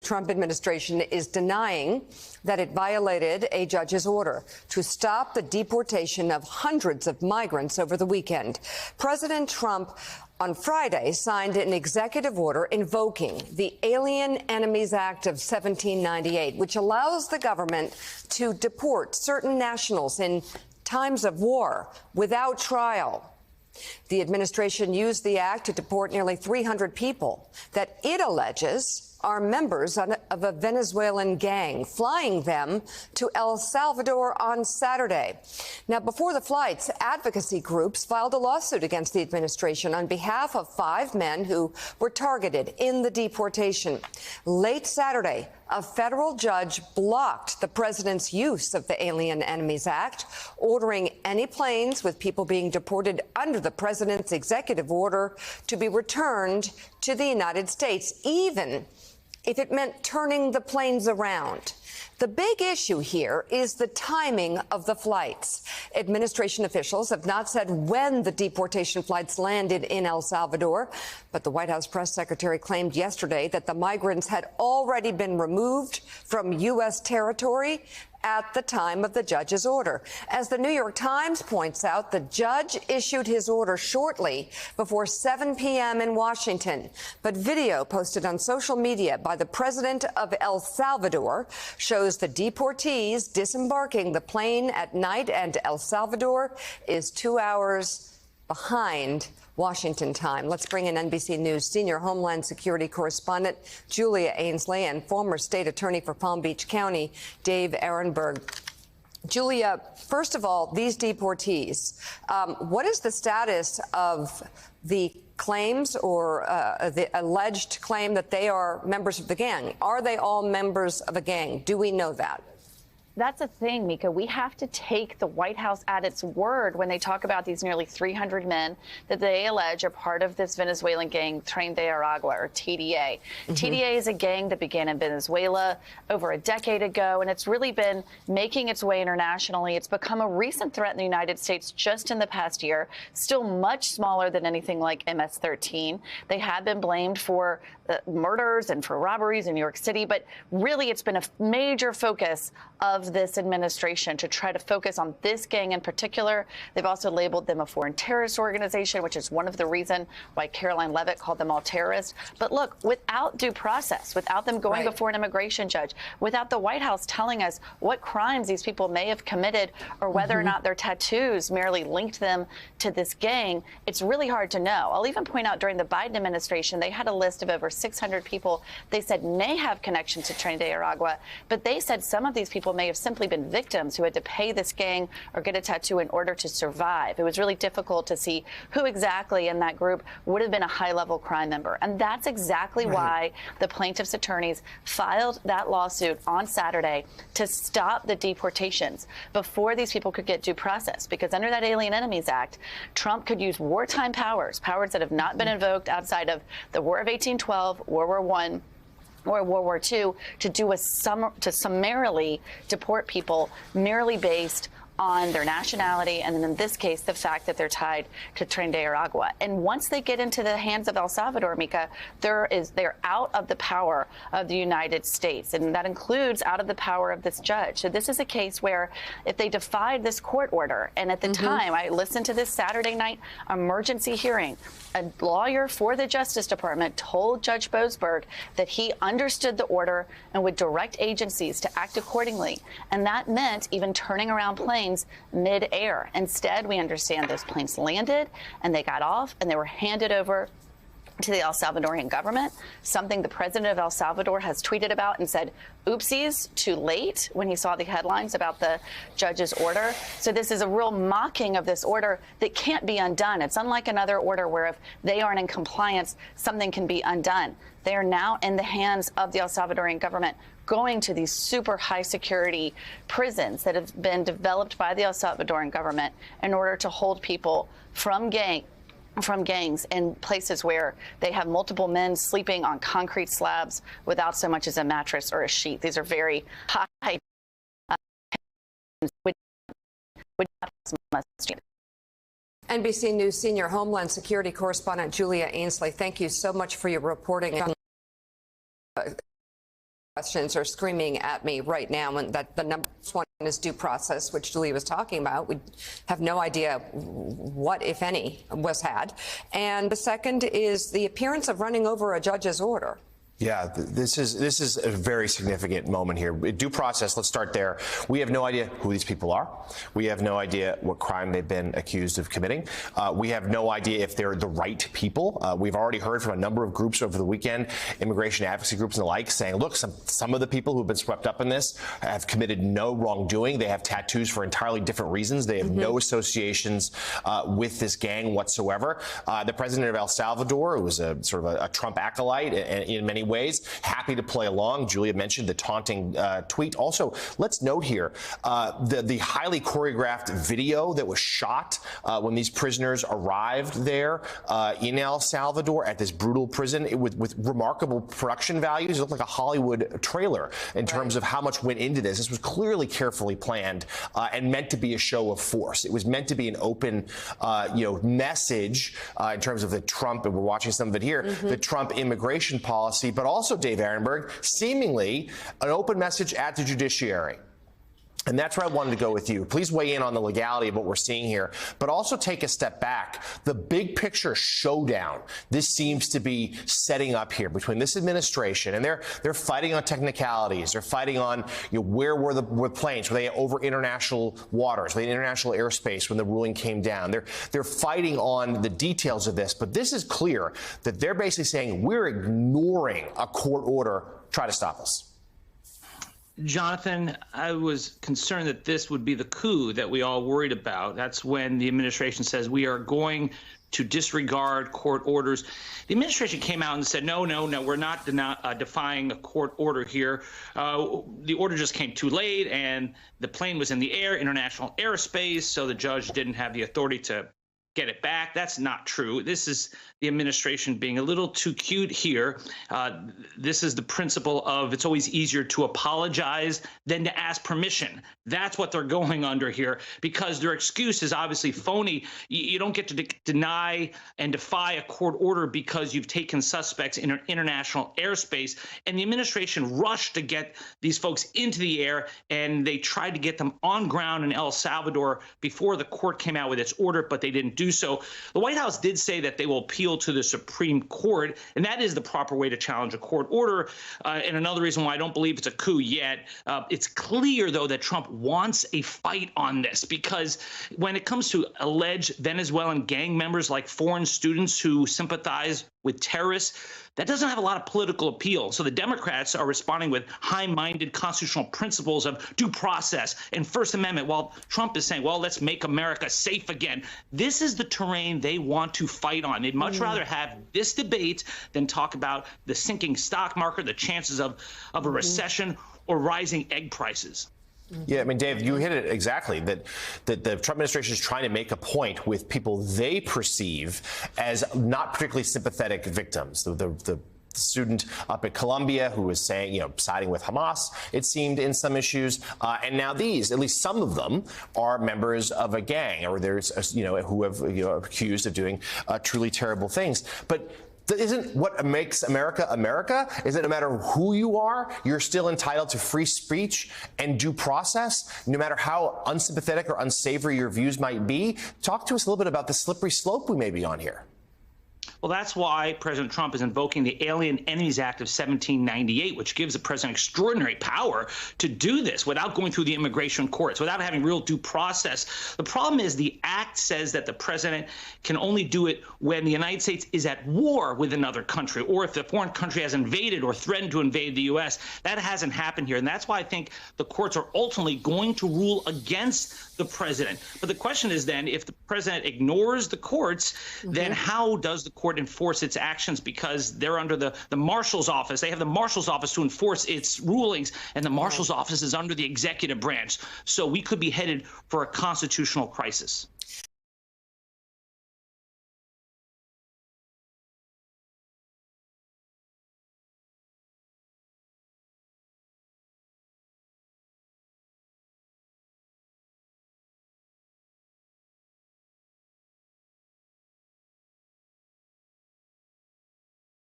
Trump administration is denying that it violated a judge's order to stop the deportation of hundreds of migrants over the weekend. President Trump on Friday signed an executive order invoking the Alien Enemies Act of 1798, which allows the government to deport certain nationals in times of war without trial. The administration used the act to deport nearly 300 people that it alleges are members of a Venezuelan gang, flying them to El Salvador on Saturday. Now, before the flights, advocacy groups filed a lawsuit against the administration on behalf of 5 men who were targeted in the deportation. Late Saturday, a federal judge blocked the president's use of the Alien Enemies Act, ordering any planes with people being deported under the president's executive order to be returned to the United States, even if it meant turning the planes around. The big issue here is the timing of the flights. Administration officials have not said when the deportation flights landed in El Salvador, but the White House press secretary claimed yesterday that the migrants had already been removed from U.S. territory at the time of the judge's order. As the New York Times points out, the judge issued his order shortly before 7 p.m. in Washington. But video posted on social media by the president of El Salvador shows the deportees disembarking the plane at night, and El Salvador is 2 hours behind Washington time. Let's bring in NBC News senior Homeland Security correspondent Julia Ainsley and former state attorney for Palm Beach County, Dave Aronberg. Julia, first of all, these deportees, what is the status of the claims or the alleged claim that they are members of the gang? Are they all members of a gang? Do we know that? That's the thing, Mika. We have to take the White House at its word when they talk about these nearly 300 men that they allege are part of this Venezuelan gang, Tren de Aragua, or TDA. TDA is a gang that began in Venezuela over a decade ago, and it's really been making its way internationally. It's become a recent threat in the United States just in the past year, still much smaller than anything like MS-13. They have been blamed for murders and for robberies in New York City, but really it's been a major focus of this administration to try to focus on this gang in particular. They've also labeled them a foreign terrorist organization, which is one of the reasons why Caroline Leavitt called them all terrorists. But look, without due process, without them going before an immigration judge, without the White House telling us what crimes these people may have committed or whether or not their tattoos merely linked them to this gang, it's really hard to know. I'll even point out during the Biden administration, they had a list of over 600 people they said may have connections to Tren de Aragua, but they said some of these people may have simply been victims who had to pay this gang or get a tattoo in order to survive. It was really difficult to see who exactly in that group would have been a high-level crime member. And that's exactly why the plaintiff's attorneys filed that lawsuit on Saturday to stop the deportations before these people could get due process. Because under that Alien Enemies Act, Trump could use wartime powers, powers that have not been invoked outside of the War of 1812, World War I, or World War II, to summarily deport people merely based on their nationality, and in this case, the fact that they're tied to Tren de Aragua. And once they get into the hands of El Salvador, Mika, they're out of the power of the United States, and that includes out of the power of this judge. So this is a case where if they defied this court order, and at the time, I listened to this Saturday night emergency hearing, a lawyer for the Justice Department told Judge Boasberg that he understood the order and would direct agencies to act accordingly. And that meant even turning around planes mid-air. Instead, we understand those planes landed and they got off and they were handed over to the El Salvadorian government, something the president of El Salvador has tweeted about and said, oopsies, too late, when he saw the headlines about the judge's order. So this is a real mocking of this order that can't be undone. It's unlike another order where if they aren't in compliance, something can be undone. They are now in the hands of the El Salvadorian government, going to these super high security prisons that have been developed by the El Salvadorian government in order to hold people from gangs in places where they have multiple men sleeping on concrete slabs without so much as a mattress or a sheet. These are very high. NBC News senior Homeland Security correspondent Julia Ainsley, thank you so much for your reporting. questions are screaming at me right now, and that the number one is due process, which Julia was talking about. We have no idea what, if any, was had. And the second is the appearance of running over a judge's order. Yeah, this is a very significant moment here. Due process, let's start there. We have no idea who these people are. We have no idea what crime they've been accused of committing. We have no idea if they're the right people. We've already heard from a number of groups over the weekend, immigration advocacy groups and the like, saying, look, some of the people who've been swept up in this have committed no wrongdoing. They have tattoos for entirely different reasons. They have no associations with this gang whatsoever. The president of El Salvador, who was a sort of a Trump acolyte in many ways, happy to play along. Julia mentioned the taunting tweet. Also, let's note here the highly choreographed video that was shot when these prisoners arrived there in El Salvador at this brutal prison with remarkable production values. It looked like a Hollywood trailer in terms of how much went into this. This was clearly carefully planned and meant to be a show of force. It was meant to be an open, message in terms of the Trump, and we're watching some of it here, the Trump immigration policy, but also, Dave Ehrenberg, seemingly an open message at the judiciary. And that's where I wanted to go with you. Please weigh in on the legality of what we're seeing here, but also take a step back. The big picture showdown this seems to be setting up here between this administration, and they're fighting on technicalities. They're fighting on where were the planes? Were they over international waters? Were they in international airspace when the ruling came down? They're fighting on the details of this, but this is clear that they're basically saying we're ignoring a court order. Try to stop us. Jonathan, I was concerned that this would be the coup that we all worried about. That's when the administration says we are going to disregard court orders. The administration came out and said, no, we're not defying a court order here. The order just came too late, and the plane was in the air, international airspace, so the judge didn't have the authority to get it back. That's not true. This is the administration being a little too cute here. This is the principle of it's always easier to apologize than to ask permission. That's what they're going under here, because their excuse is obviously phony. You don't get to deny and defy a court order because you've taken suspects in international airspace. And the administration rushed to get these folks into the air, and they tried to get them on ground in El Salvador before the court came out with its order, but they didn't do so. The White House did say that they will appeal to the Supreme Court, and that is the proper way to challenge a court order. And another reason why I don't believe it's a coup yet, it's clear, though, that Trump wants a fight on this, because when it comes to alleged Venezuelan gang members like foreign students who sympathize with terrorists, that doesn't have a lot of political appeal. So the Democrats are responding with high-minded constitutional principles of due process and First Amendment, while Trump is saying, well, let's make America safe again. This is the terrain they want to fight on. They'd much rather have this debate than talk about the sinking stock market, the chances of a recession, or rising egg prices. Yeah, I mean, Dave, you hit it exactly, that the Trump administration is trying to make a point with people they perceive as not particularly sympathetic victims. The student up at Columbia who was saying, siding with Hamas, it seemed, in some issues. And now these, at least some of them, are members of a gang, or there's, who have, accused of doing truly terrible things. But isn't what makes America America? Isn't it no matter who you are, you're still entitled to free speech and due process, no matter how unsympathetic or unsavory your views might be? Talk to us a little bit about the slippery slope we may be on here. Well, that's why President Trump is invoking the Alien Enemies Act of 1798, which gives the president extraordinary power to do this without going through the immigration courts, without having real due process. The problem is the act says that the president can only do it when the United States is at war with another country, or if the foreign country has invaded or threatened to invade the U.S. That hasn't happened here. And that's why I think the courts are ultimately going to rule against the president. But the question is then, if the president ignores the courts, then how does the court enforce its actions? Because they're under the marshal's office. They have the marshal's office to enforce its rulings, and the marshal's office is under the executive branch. So we could be headed for a constitutional crisis.